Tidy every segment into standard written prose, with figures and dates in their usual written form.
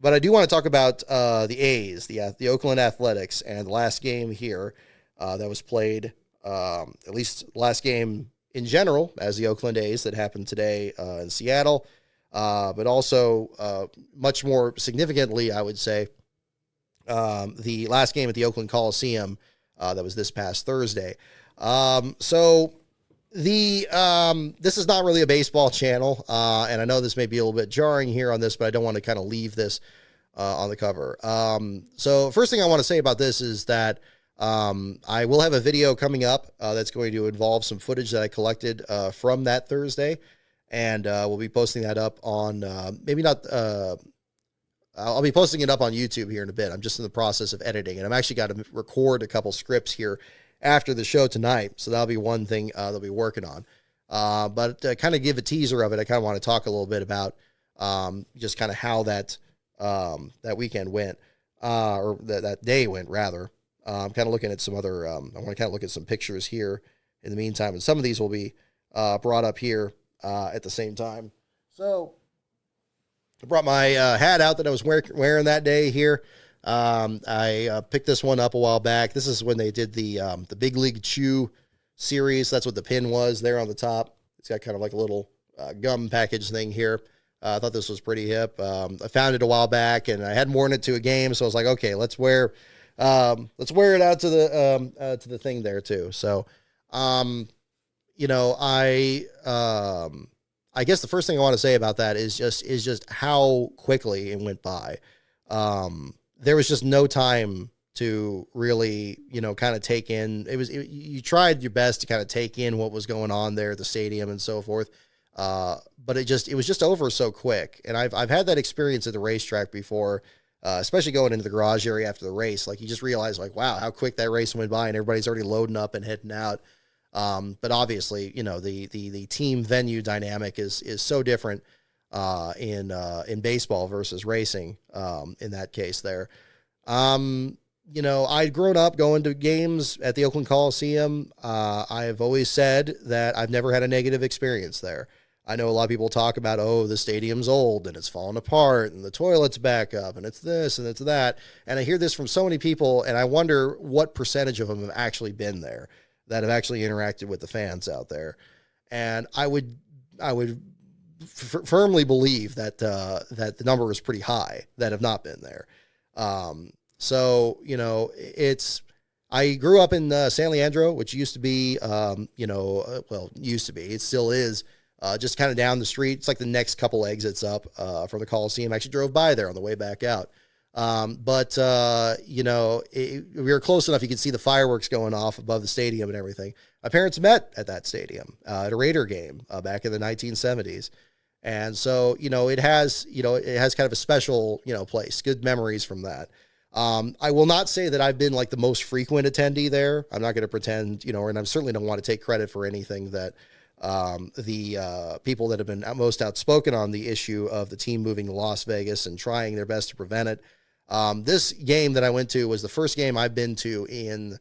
But I do want to talk about the A's, the Oakland Athletics, and the last game here that was played, at least last game in general, as the Oakland A's that happened today in Seattle, but also much more significantly, I would say, the last game at the Oakland Coliseum that was this past Thursday. So this is not really a baseball channel, and I know this may be a little bit jarring here on this, but I don't want to kind of leave this on the cover. So first thing I want to say about this is that I will have a video coming up that's going to involve some footage that I collected from that Thursday, and we'll be posting that up on maybe not. I'll be posting it up on YouTube here in a bit. I'm just in the process of editing, and I'm actually got to record a couple scripts here after the show tonight, so that'll be one thing they'll be working on. But to kind of give a teaser of it, I kind of want to talk a little bit about just kind of how that weekend went, or that day went, rather. I'm kind of looking at some other, I want to kind of look at some pictures here in the meantime, and some of these will be brought up here at the same time. So I brought my hat out that I was wearing that day here. I picked this one up a while back. This is when they did the Big League Chew series. That's what the pin was there on the top. It's got kind of like a little gum package thing here. I thought this was pretty hip. I found it a while back, and I hadn't worn it to a game, so I was like, okay, let's wear it out to the thing there too. So, you know, I guess the first thing I want to say about that is just how quickly it went by. There was just no time to really, you know, kind of take in. You tried your best to kind of take in what was going on there at the stadium and so forth. But it was just over so quick. And I've had that experience at the racetrack before, especially going into the garage area after the race. Like, you just realize, like, wow, how quick that race went by, and everybody's already loading up and heading out. But obviously, you know, the team venue dynamic is so different in baseball versus racing in that case there. You know, I'd grown up going to games at the Oakland Coliseum. I've always said that I've never had a negative experience there. I know a lot of people talk about, oh, the stadium's old and it's falling apart and the toilet's back up and it's this and it's that. And I hear this from so many people, and I wonder what percentage of them have actually been there, that have actually interacted with the fans out there. And I would firmly believe that that the number is pretty high that have not been there. So, you know, I grew up in San Leandro, which used to be, used to be, it still is, just kind of down the street. It's like the next couple exits up from the Coliseum. I actually drove by there on the way back out. You know, we were close enough. You could see the fireworks going off above the stadium and everything. My parents met at that stadium at a Raider game back in the 1970s. And so, you know, it has kind of a special, you know, place, good memories from that. I will not say that I've been like the most frequent attendee there. I'm not going to pretend, you know, and I certainly don't want to take credit for anything that the people that have been most outspoken on the issue of the team moving to Las Vegas and trying their best to prevent it. This game that I went to was the first game I've been to in,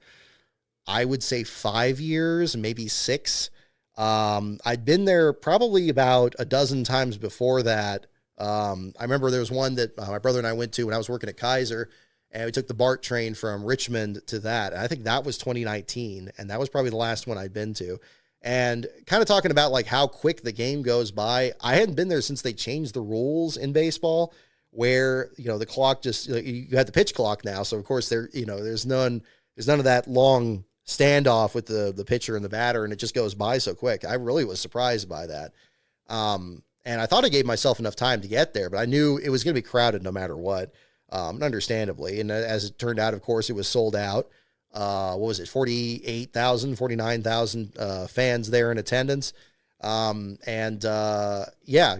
I would say, 5 years, maybe 6. I'd been there probably about a dozen times before that. I remember there was one that my brother and I went to when I was working at Kaiser, and we took the BART train from Richmond to that. And I think that was 2019, and that was probably the last one I'd been to. And kind of talking about like how quick the game goes by. I hadn't been there since they changed the rules in baseball, where, you know, the clock just, you had the pitch clock now. So of course there's none of that long standoff with the pitcher and the batter, and it just goes by so quick. I really was surprised by that. And I thought I gave myself enough time to get there, but I knew it was going to be crowded no matter what, understandably. And as it turned out, of course, it was sold out. What was it? 49,000 fans there in attendance. Yeah,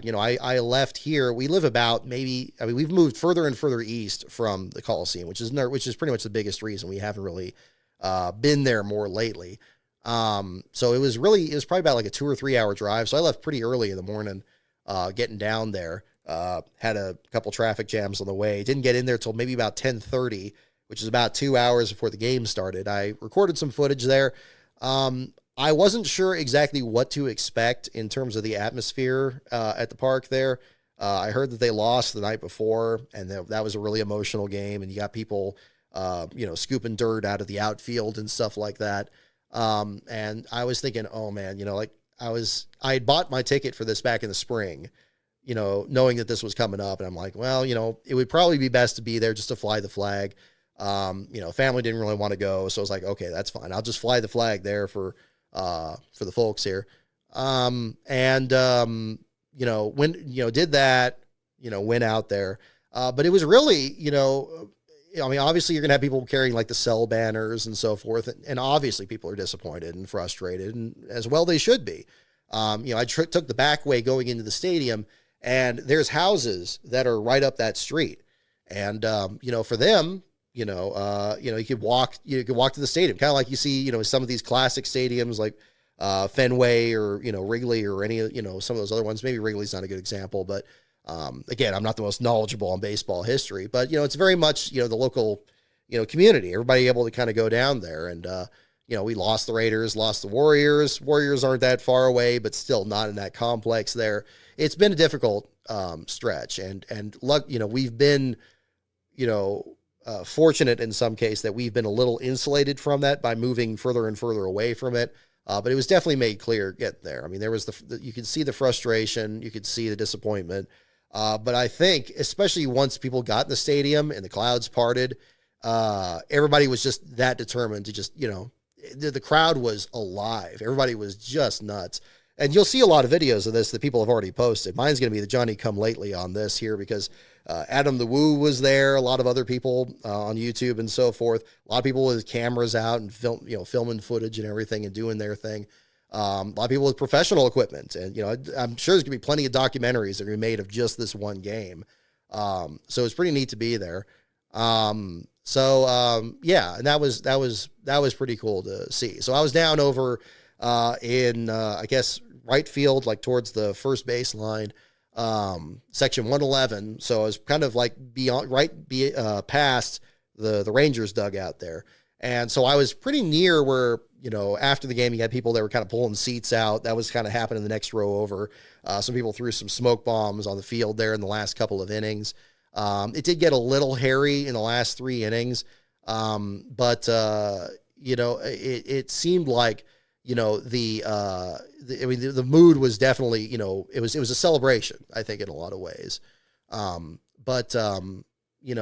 you know, I left here. We live about we've moved further and further east from the Coliseum, which is pretty much the biggest reason we haven't really, been there more lately. So it was probably about like a 2 or 3 hour drive. So I left pretty early in the morning, getting down there, had a couple traffic jams on the way. Didn't get in there till maybe about 10:30, which is about 2 hours before the game started. I recorded some footage there. I wasn't sure exactly what to expect in terms of the atmosphere at the park there. I heard that they lost the night before, and that was a really emotional game. And you got people, scooping dirt out of the outfield and stuff like that. And I was thinking, oh man, I had bought my ticket for this back in the spring, knowing that this was coming up. And I'm like, well, it would probably be best to be there just to fly the flag. Family didn't really want to go. So I was like, okay, that's fine. I'll just fly the flag there for the folks here. Did that, went out there. But it was really, obviously you're going to have people carrying like the cell banners and so forth. And obviously people are disappointed and frustrated, and as well they should be. I took the back way going into the stadium, and there's houses that are right up that street. And, for them, you could walk to the stadium, kind of like you see, some of these classic stadiums like Fenway or, Wrigley or any, some of those other ones. Maybe Wrigley's not a good example, but again, I'm not the most knowledgeable on baseball history, but, it's very much, the local, community, everybody able to kind of go down there. And, we lost the Raiders, lost the Warriors. Warriors aren't that far away, but still not in that complex there. It's been a difficult stretch, and luck, we've been, fortunate in some case that we've been a little insulated from that by moving further and further away from it. But it was definitely made clear getting there. I mean, there was you could see the frustration, you could see the disappointment. But I think, especially once people got in the stadium and the clouds parted, everybody was just that determined to just, the crowd was alive. Everybody was just nuts. And you'll see a lot of videos of this that people have already posted. Mine's going to be the Johnny Come Lately on this here, because Adam the Woo was there. A lot of other people on YouTube and so forth. A lot of people with cameras out and filming footage and everything and doing their thing. A lot of people with professional equipment. And, I'm sure there's going to be plenty of documentaries that are going to be made of just this one game. So it's pretty neat to be there. And that was pretty cool to see. So I was down over in I guess right field, like towards the first baseline, section 111. So I was kind of like past the Rangers dugout there. And so I was pretty near where, after the game, you had people that were kind of pulling seats out. That was kind of happening the next row over. Some people threw some smoke bombs on the field there in the last couple of innings. It did get a little hairy in the last 3 innings. But it seemed like, the mood was definitely, it was a celebration, I think, in a lot of ways.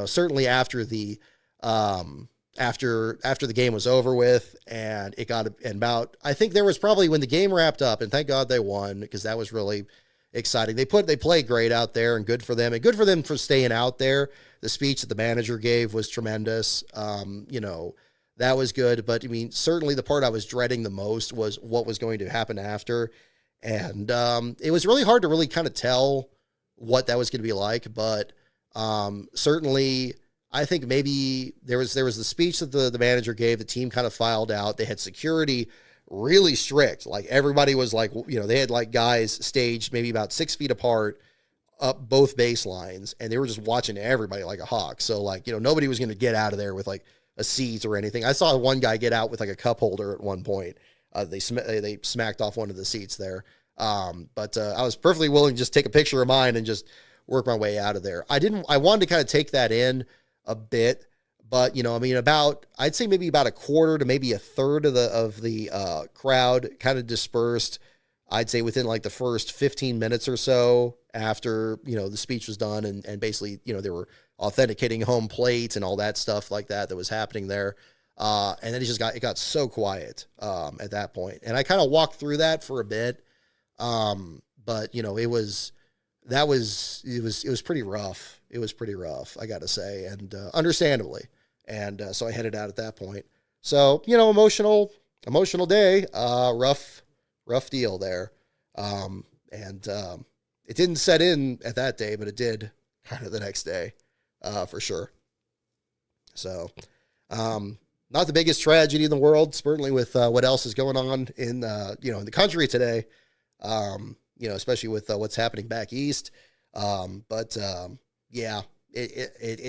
Certainly after the game was over with and it got I think there was probably, when the game wrapped up, and thank God they won, because that was really exciting. They played great out there, and good for them for staying out there. The speech that the manager gave was tremendous. That was good. But I mean, certainly the part I was dreading the most was what was going to happen after. And it was really hard to really kind of tell what that was going to be like. But certainly I think maybe there was the speech that the manager gave. The team kind of filed out. They had security really strict. Like everybody was like, they had like guys staged maybe about 6 feet apart up both baselines, and they were just watching everybody like a hawk. So like, nobody was going to get out of there with like a seat or anything. I saw one guy get out with like a cup holder at one point. They smacked off one of the seats there. But I was perfectly willing to just take a picture of mine and just work my way out of there. I wanted to kind of take that in a bit, but I'd say maybe about a quarter to maybe a third of the crowd kind of dispersed. I'd say within like the first 15 minutes or so after, the speech was done, and basically, they were authenticating home plate and all that stuff like that was happening there. And then it got so quiet at that point. And I kind of walked through that for a bit. But it was pretty rough. It was pretty rough, I got to say, and understandably. And so I headed out at that point. So, emotional day, rough deal there. It didn't set in at that day, but it did kind of the next day, for sure. So, not the biggest tragedy in the world, certainly with what else is going on in in the country today. Especially with what's happening back east. It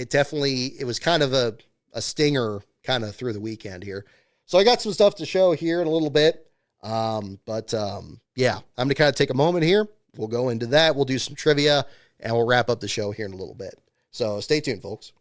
definitely, it was kind of a stinger kind of through the weekend here. So I got some stuff to show here in a little bit. I'm going to kind of take a moment here. We'll go into that. We'll do some trivia, and we'll wrap up the show here in a little bit. So stay tuned, folks.